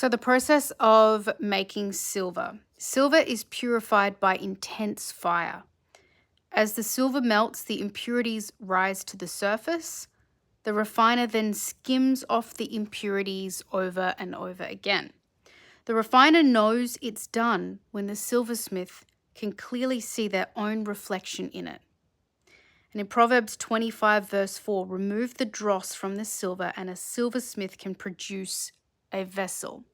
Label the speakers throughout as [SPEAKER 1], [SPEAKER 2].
[SPEAKER 1] So the process of making silver. Silver is purified by intense fire. As the silver melts, the impurities rise to the surface. The refiner then skims off the impurities over and over again. The refiner knows it's done when the silversmith can clearly see their own reflection in it. And in Proverbs 25 verse 4, remove the dross from the silver and a silversmith can produce a vessel.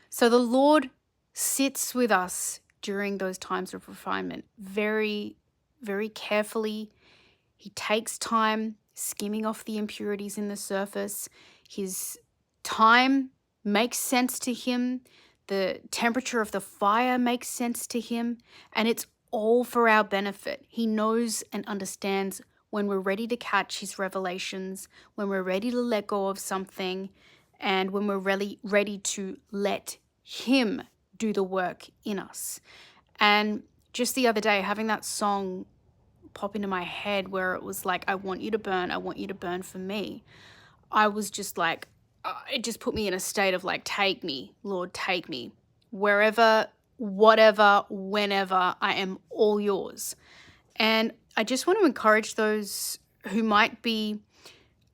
[SPEAKER 1] So the Lord sits with us during those times of refinement very, very carefully. He takes time skimming off the impurities in the surface. His time makes sense to him. The temperature of the fire makes sense to him. And it's all for our benefit. He knows and understands when we're ready to catch his revelations, when we're ready to let go of something, and when we're really ready to let him do the work in us. And just the other day, having that song pop into my head where it was like, I want you to burn for me. I was just like, it just put me in a state of like, take me, Lord, take me. Wherever, whatever, whenever, I am all yours. And I just want to encourage those who might be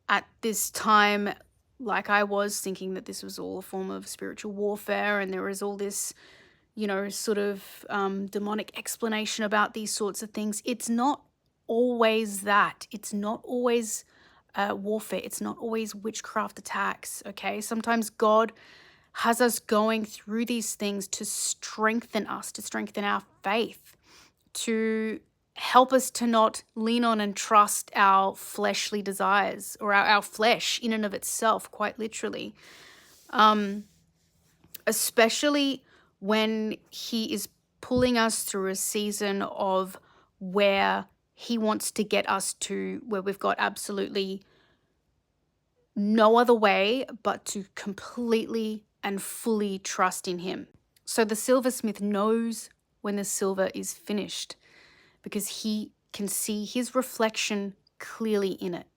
[SPEAKER 1] at this time like I was, thinking that this was all a form of spiritual warfare and there is all this, sort of demonic explanation about these sorts of things. It's not always that. It's not always warfare. It's not always witchcraft attacks, okay? Sometimes God has us going through these things to strengthen us, to strengthen our faith, to help us to not lean on and trust our fleshly desires or our flesh in and of itself, quite literally. Especially when he is pulling us through a season of where he wants to get us to where we've got absolutely no other way but to completely and fully trust in him. So the silversmith knows when the silver is finished because he can see his reflection clearly in it.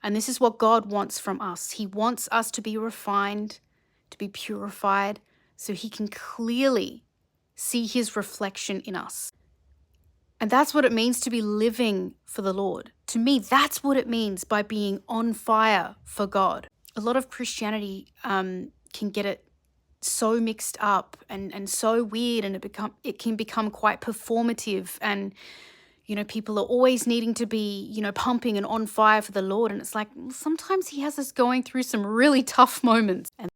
[SPEAKER 1] And this is what God wants from us. He wants us to be refined, to be purified, so he can clearly see his reflection in us. And that's what it means to be living for the Lord. To me, that's what it means by being on fire for God. A lot of Christianity can get it so mixed up and so weird, and it can become quite performative, and people are always needing to be pumping and on fire for the Lord, and it's like, well, sometimes he has us going through some really tough moments. And